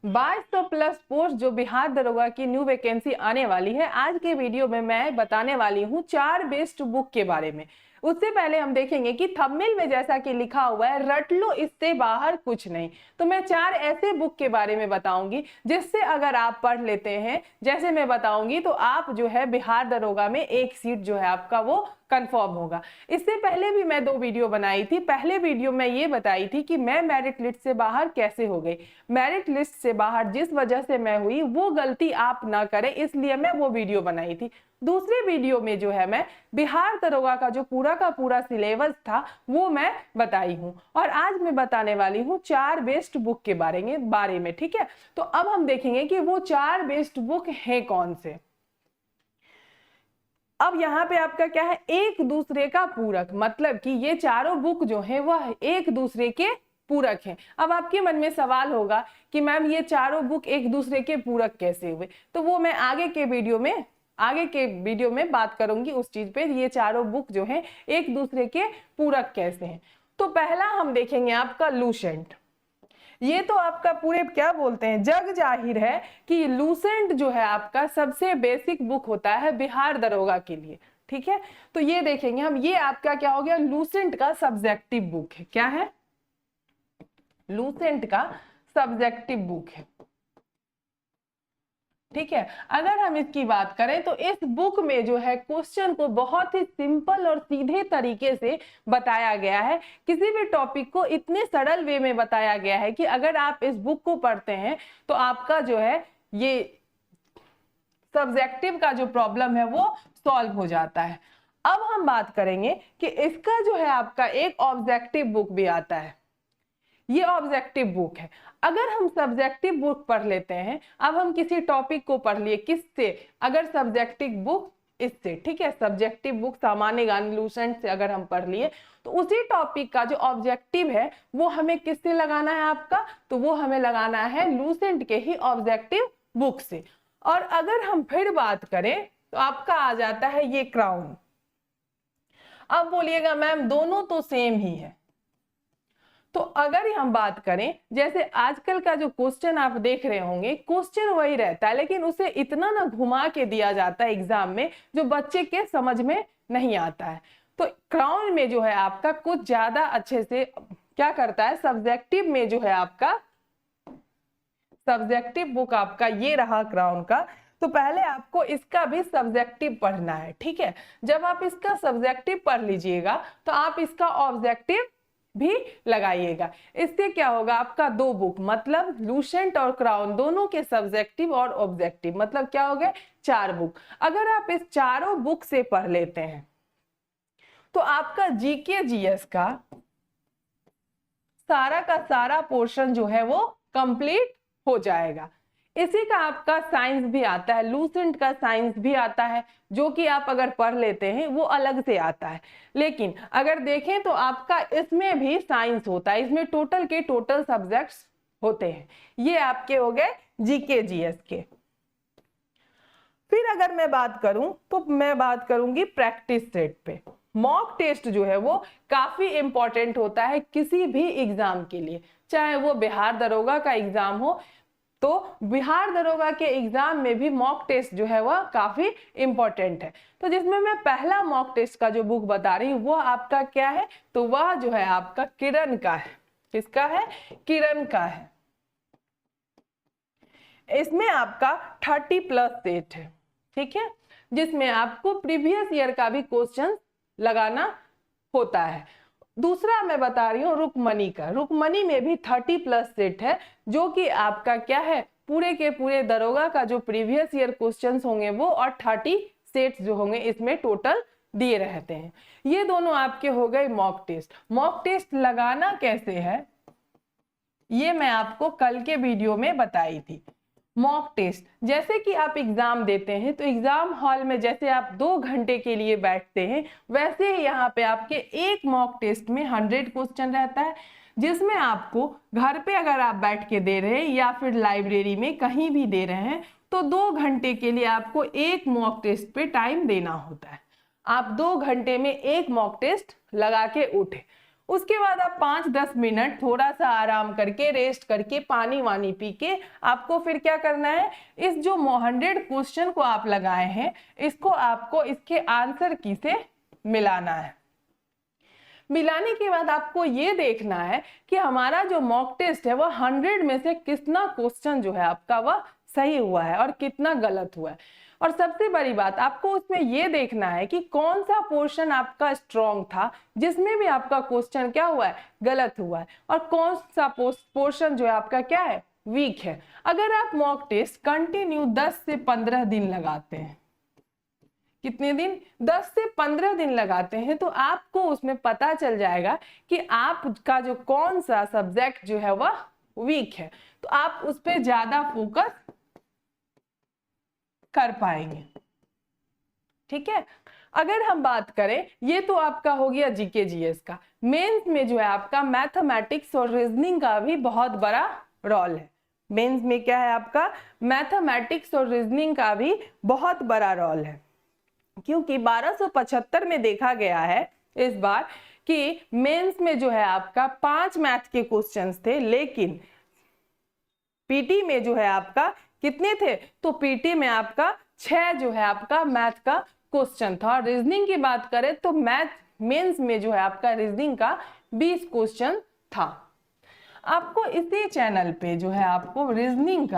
2200 plus post जो बिहार दरोगा की न्यू वैकेंसी आने वाली है। आज के वीडियो में मैं बताने वाली हूँ 4 बेस्ट बुक के बारे में। उससे पहले हम देखेंगे कि थंबनेल में जैसा कि लिखा हुआ है रट लो इससे बाहर कुछ नहीं, तो मैं 4 ऐसे बुक के बारे में बताऊंगी जिससे अगर आप पढ़ लेते हैं जैसे मैं बताऊंगी तो आप जो है बिहार दरोगा में एक सीट जो है आपका वो कंफर्म होगा। इससे पहले भी मैं 2 वीडियो बनाई थी। पहले वीडियो में ये बताई थी कि मैं मेरिट लिस्ट से बाहर कैसे हो गई। मेरिट लिस्ट से बाहर जिस वजह से मैं हुई वो गलती आप ना करें, इसलिए मैं वो वीडियो बनाई थी। दूसरे वीडियो में जो है मैं बिहार दरोगा का जो पूरा का पूरा सिलेबस था वो मैं बताई हूँ, और आज मैं बताने वाली हूँ 4 बेस्ट बुक के बारे में। ठीक है, तो अब हम देखेंगे कि वो 4 बेस्ट बुक हैं कौन से। अब यहाँ पे आपका क्या है, एक दूसरे का पूरक, मतलब कि ये चारों बुक जो है वह एक दूसरे के पूरक हैं। अब आपके मन में सवाल होगा कि मैम ये चारों बुक एक दूसरे के पूरक कैसे हुए, तो वो मैं आगे के वीडियो में बात करूंगी उस चीज पे, ये चारों बुक जो है एक दूसरे के पूरक कैसे हैं। तो पहला हम देखेंगे आपका लूसेंट। ये तो आपका पूरे क्या बोलते हैं, जग जाहिर है कि लूसेंट जो है आपका सबसे बेसिक बुक होता है बिहार दरोगा के लिए। ठीक है, तो ये देखेंगे हम, ये आपका क्या हो गया, लूसेंट का सब्जेक्टिव बुक है। क्या है, लूसेंट का सब्जेक्टिव बुक है। ठीक है, अगर हम इसकी बात करें तो इस बुक में जो है क्वेश्चन को बहुत ही सिंपल और सीधे तरीके से बताया गया है। किसी भी टॉपिक को इतने सरल वे में बताया गया है कि अगर आप इस बुक को पढ़ते हैं तो आपका जो है ये सब्जेक्टिव का जो प्रॉब्लम है वो सॉल्व हो जाता है। अब हम बात करेंगे कि इसका जो है आपका एक ऑब्जेक्टिव बुक भी आता है। ये ऑब्जेक्टिव बुक है। अगर हम सब्जेक्टिव बुक पढ़ लेते हैं, अब हम किसी टॉपिक को पढ़ लिए किससे, अगर सब्जेक्टिव बुक इससे, ठीक है, सब्जेक्टिव बुक सामान्य ज्ञान लूसेंट से अगर हम पढ़ लिए तो उसी टॉपिक का जो ऑब्जेक्टिव है वो हमें किससे लगाना है आपका, तो वो हमें लगाना है लूसेंट के ही ऑब्जेक्टिव बुक से। और अगर हम फिर बात करें तो आपका आ जाता है ये क्राउन। अब बोलिएगा मैम दोनों तो सेम ही है, तो अगर हम बात करें जैसे आजकल का जो क्वेश्चन आप देख रहे होंगे, क्वेश्चन वही रहता है लेकिन उसे इतना ना घुमा के दिया जाता है एग्जाम में जो बच्चे के समझ में नहीं आता है। तो क्राउन में जो है आपका कुछ ज्यादा अच्छे से क्या करता है, सब्जेक्टिव में जो है आपका सब्जेक्टिव बुक आपका ये रहा क्राउन का। तो पहले आपको इसका भी सब्जेक्टिव पढ़ना है। ठीक है, जब आप इसका सब्जेक्टिव पढ़ लीजिएगा तो आप इसका ऑब्जेक्टिव भी लगाइएगा। इससे क्या होगा, आपका 2 बुक मतलब लूसेंट और क्राउन दोनों के सब्जेक्टिव और ऑब्जेक्टिव मतलब क्या हो गए, 4 बुक। अगर आप इस चारों बुक से पढ़ लेते हैं तो आपका जीके जीएस का सारा पोर्शन जो है वो कंप्लीट हो जाएगा। इसी का आपका साइंस भी आता है, लूसेंट का साइंस भी आता है, जो कि आप अगर पढ़ लेते हैं वो अलग से आता है। लेकिन अगर देखें तो आपका इसमें भी साइंस होता है, इसमें टोटल के टोटल सब्जेक्ट्स होते हैं। ये आपके हो गए जीके जीएस के। फिर अगर मैं बात करूं तो मैं बात करूंगी प्रैक्टिस सेट पे। मॉक टेस्ट जो है वो काफी इंपॉर्टेंट होता है किसी भी एग्जाम के लिए, चाहे वो बिहार दरोगा का एग्जाम हो, तो बिहार दरोगा के एग्जाम में भी मॉक टेस्ट जो है वह काफी इंपॉर्टेंट है। तो जिसमें मैं पहला मॉक टेस्ट का जो बुक बता रही हूँ वो आपका क्या है, तो वह जो है आपका किरण का है। किसका है, किरण का है। इसमें आपका 30 प्लस सेट है। ठीक है, जिसमें आपको प्रीवियस ईयर का भी क्वेश्चन लगाना होता है। दूसरा मैं बता रही हूँ रुक्मणी का। रुक्मणी में भी 30 प्लस सेट है, जो कि आपका क्या है, पूरे के पूरे दरोगा का जो प्रीवियस ईयर क्वेश्चंस होंगे वो और 30 सेट्स जो होंगे इसमें टोटल दिए रहते हैं। ये दोनों आपके हो गए मॉक टेस्ट। मॉक टेस्ट लगाना कैसे है ये मैं आपको कल के वीडियो में बताई थी। मॉक टेस्ट जैसे कि आप एग्जाम देते हैं तो एग्जाम हॉल में जैसे आप 2 घंटे के लिए बैठते हैं, वैसे ही यहाँ पे आपके एक मॉक टेस्ट में 100 क्वेश्चन रहता है, जिसमें आपको घर पे अगर आप बैठ के दे रहे हैं या फिर लाइब्रेरी में कहीं भी दे रहे हैं तो 2 घंटे के लिए आपको एक मॉक टेस्ट पे टाइम देना होता है। आप 2 घंटे में एक मॉक टेस्ट लगा के उठे, उसके बाद आप 5-10 मिनट थोड़ा सा आराम करके रेस्ट करके पानी वानी पी के आपको फिर क्या करना है, इस जो 100 क्वेश्चन को आप लगाए हैं इसको आपको इसके आंसर की से मिलाना है। मिलाने के बाद आपको ये देखना है कि हमारा जो मॉक टेस्ट है वह 100 में से कितना क्वेश्चन जो है आपका वह सही हुआ है और कितना गलत हुआ है। और सबसे बड़ी बात आपको उसमें ये देखना है कि कौन सा पोर्शन आपका स्ट्रॉन्ग था जिसमें भी आपका क्वेश्चन क्या हुआ है, गलत हुआ है, और कौन सा पोर्शन जो है आपका क्या है, वीक है। अगर आप मॉक टेस्ट कंटिन्यू 10 से 15 दिन लगाते हैं, कितने दिन, 10 से 15 दिन लगाते हैं, तो आपको उसमें पता चल जाएगा कि आपका जो कौन सा सब्जेक्ट जो है वह वीक है, तो आप उस पर ज्यादा फोकस कर पाएंगे। ठीक है, अगर हम बात करें, ये तो आपका हो गया जीके जीएस का। मेंस में जो है आपका मैथमेटिक्स और रीजनिंग का भी बहुत बड़ा रोल है। मेंस में क्या है आपका, मैथमेटिक्स और रीजनिंग का भी बहुत बड़ा रोल है, क्योंकि 1275 में देखा गया है इस बार कि मेंस में जो है आपका 5 मैथ के क्वेश्चंस थे, लेकिन पीटी में जो है आपका कितने थे, तो पीटी में आपका 6 जो है आपका मैथ का क्वेश्चन था। और रीजनिंग की बात करें तो मैथ मेंस में जो है आपका रीजनिंग का 20 क्वेश्चन था। आपको इसी चैनल पे जो है आपको रीजनिंग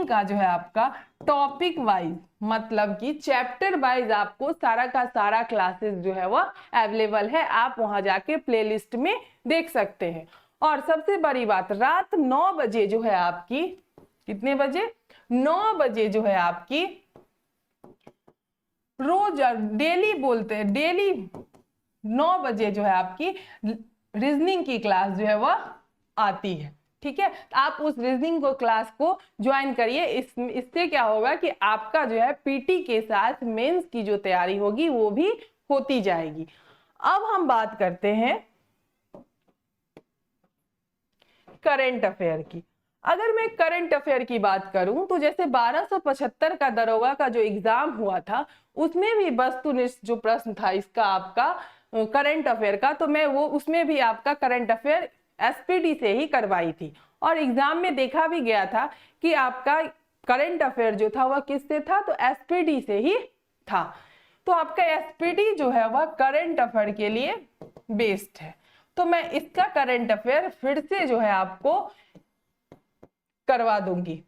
का जो है आपका टॉपिक वाइज, मतलब कि चैप्टर वाइज आपको सारा का सारा क्लासेस जो है वह अवेलेबल है, आप वहां जाके प्लेलिस्ट में देख सकते हैं। और सबसे बड़ी बात, रात 9 बजे जो है आपकी, कितने बजे, 9 बजे जो है आपकी रोज डेली बोलते हैं, डेली 9 बजे जो है आपकी रीजनिंग की क्लास जो है वह आती है। ठीक है, तो आप उस रीजनिंग को क्लास को ज्वाइन करिए। इससे क्या होगा कि आपका जो है पीटी के साथ मेंस की जो तैयारी होगी वो भी होती जाएगी। अब हम बात करते हैं करंट अफेयर की। अगर मैं करंट अफेयर की बात करूं तो जैसे 1275 का दरोगा का जो एग्जाम हुआ था उसमें भी वस्तुनिष्ठ जो प्रश्न था इसका आपका करंट अफेयर का, तो मैं वो उसमें भी आपका करंट अफेयर एसपीडी से ही करवाई थी। और एग्जाम में देखा भी गया था कि आपका करंट अफेयर जो था वह किससे था, तो एसपीडी से ही था। तो आपका एसपीडी जो है वह करंट अफेयर के लिए बेस्ड है। तो मैं इसका करंट अफेयर फिर से जो है आपको करवा दूंगी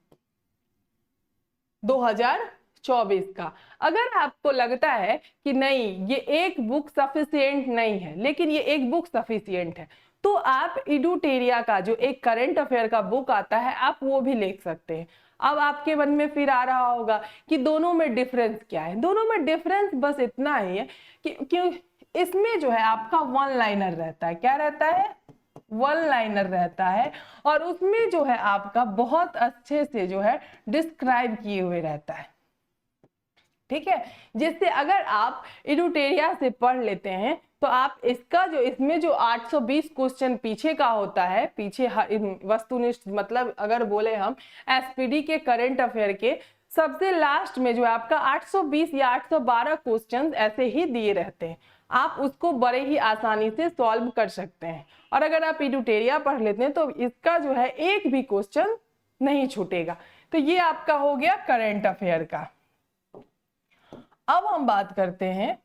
2024 का। अगर आपको लगता है कि नहीं ये एक बुक सफिशिएंट नहीं है, लेकिन ये एक बुक सफिशिएंट है, तो आप इडुटेरिया का जो एक करंट अफेयर का बुक आता है आप वो भी ले सकते हैं। अब आपके मन में फिर आ रहा होगा कि दोनों में डिफरेंस क्या है। दोनों में डिफरेंस बस इतना ही है कि इसमें जो है आपका वन लाइनर रहता है। क्या रहता है, वन लाइनर रहता है, और उसमें जो है आपका बहुत अच्छे से जो है डिस्क्राइब किए हुए रहता है। ठीक है, जिससे अगर आप इडुटेरिया से पढ़ लेते हैं तो आप इसका जो इसमें जो 820 क्वेश्चन पीछे का होता है, पीछे वस्तुनिष्ठ मतलब अगर बोले हम एसपीडी के करंट अफेयर के सबसे लास्ट में जो है आपका 820 या 812 क्वेश्चन ऐसे ही दिए रहते हैं, आप उसको बड़े ही आसानी से सॉल्व कर सकते हैं। और अगर आप इडुटेरिया पढ़ लेते हैं तो इसका जो है एक भी क्वेश्चन नहीं छूटेगा। तो ये आपका हो गया करंट अफेयर का। अब हम बात करते हैं,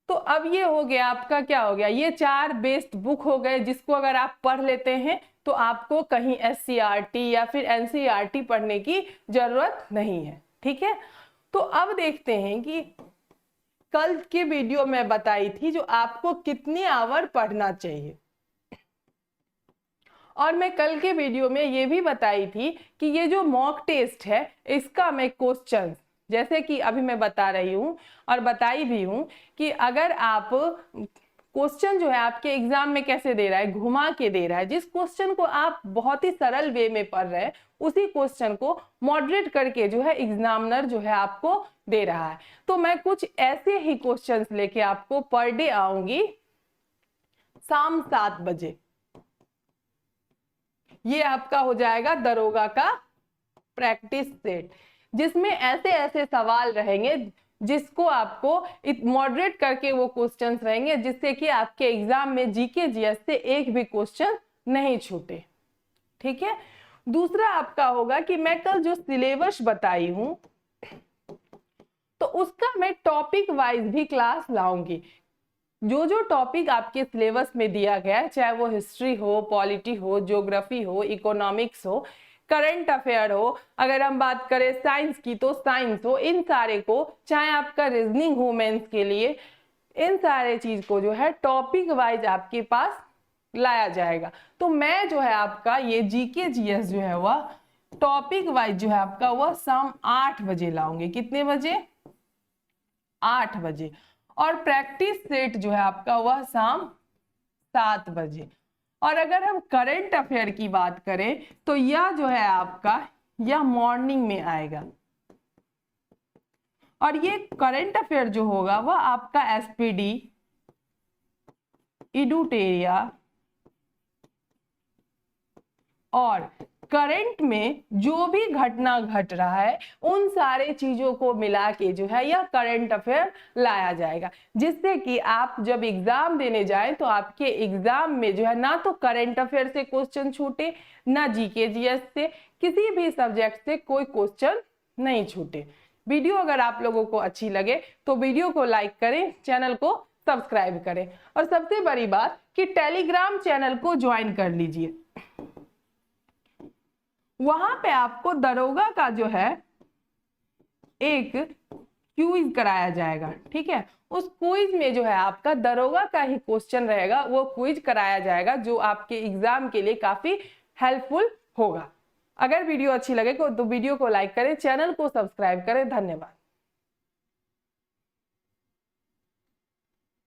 तो अब ये हो गया आपका, क्या हो गया, ये 4 बेस्ट बुक हो गए जिसको अगर आप पढ़ लेते हैं तो आपको कहीं एससीईआरटी या फिर एनसीईआरटी पढ़ने की जरूरत नहीं है। ठीक है, तो अब देखते हैं कि कल के वीडियो में बताई थी जो आपको कितने आवर पढ़ना चाहिए, और मैं कल के वीडियो में ये भी बताई थी कि ये जो मॉक टेस्ट है इसका मैं क्वेश्चन, जैसे कि अभी मैं बता रही हूँ और बताई भी हूँ कि अगर आप क्वेश्चन जो है आपके एग्जाम में कैसे दे रहा है, घुमा के दे रहा है। जिस क्वेश्चन को आप बहुत ही सरल वे में पढ़ रहे हैं उसी क्वेश्चन को मॉडरेट करके जो है एग्जामिनर जो है आपको दे रहा है। तो मैं कुछ ऐसे ही क्वेश्चंस लेके आपको पर डे आऊंगी शाम 7 बजे। ये आपका हो जाएगा दरोगा का प्रैक्टिस सेट, जिसमें ऐसे ऐसे सवाल रहेंगे जिसको आपको मॉडरेट करके वो क्वेश्चंस रहेंगे, जिससे कि आपके एग्जाम में जीके जीएस से एक भी क्वेश्चन नहीं छूटे। ठीक है। दूसरा आपका होगा कि मैं कल जो सिलेबस बताई हूं तो उसका मैं टॉपिक वाइज भी क्लास लाऊंगी। जो जो टॉपिक आपके सिलेबस में दिया गया है, चाहे वो हिस्ट्री हो, पॉलिटी हो, ज्योग्राफी हो, इकोनॉमिक्स हो, करंट अफेयर हो, अगर हम बात करें साइंस की तो साइंस हो, इन सारे को, चाहे आपका रीजनिंग हो मेंस के लिए, इन सारे चीज को जो है टॉपिक वाइज आपके पास लाया जाएगा। तो मैं जो है आपका ये जीके जीएस जो है वह टॉपिक वाइज जो है आपका वह शाम 8 बजे लाऊंगी। कितने बजे? 8 बजे। और प्रैक्टिस सेट जो है आपका वह शाम 7 बजे। और अगर हम करंट अफेयर की बात करें तो यह जो है आपका यह मॉर्निंग में आएगा। और ये करंट अफेयर जो होगा वह आपका एसपीडी, इडुटेरिया और करंट में जो भी घटना घट रहा है उन सारे चीजों को मिला के जो है यह करंट अफेयर लाया जाएगा, जिससे कि आप जब एग्जाम देने जाएं तो आपके एग्जाम में जो है ना तो करंट अफेयर से क्वेश्चन छूटे, ना जीके जीएस से, किसी भी सब्जेक्ट से कोई क्वेश्चन नहीं छूटे। वीडियो अगर आप लोगों को अच्छी लगे तो वीडियो को लाइक करें, चैनल को सब्सक्राइब करें और सबसे बड़ी बात कि टेलीग्राम चैनल को ज्वाइन कर लीजिए। वहां पे आपको दरोगा का जो है एक क्विज कराया जाएगा। ठीक है। उस क्विज में जो है आपका दरोगा का ही क्वेश्चन रहेगा, वो क्विज कराया जाएगा जो आपके एग्जाम के लिए काफी हेल्पफुल होगा। अगर वीडियो अच्छी लगे तो वीडियो को लाइक करें, चैनल को सब्सक्राइब करें। धन्यवाद।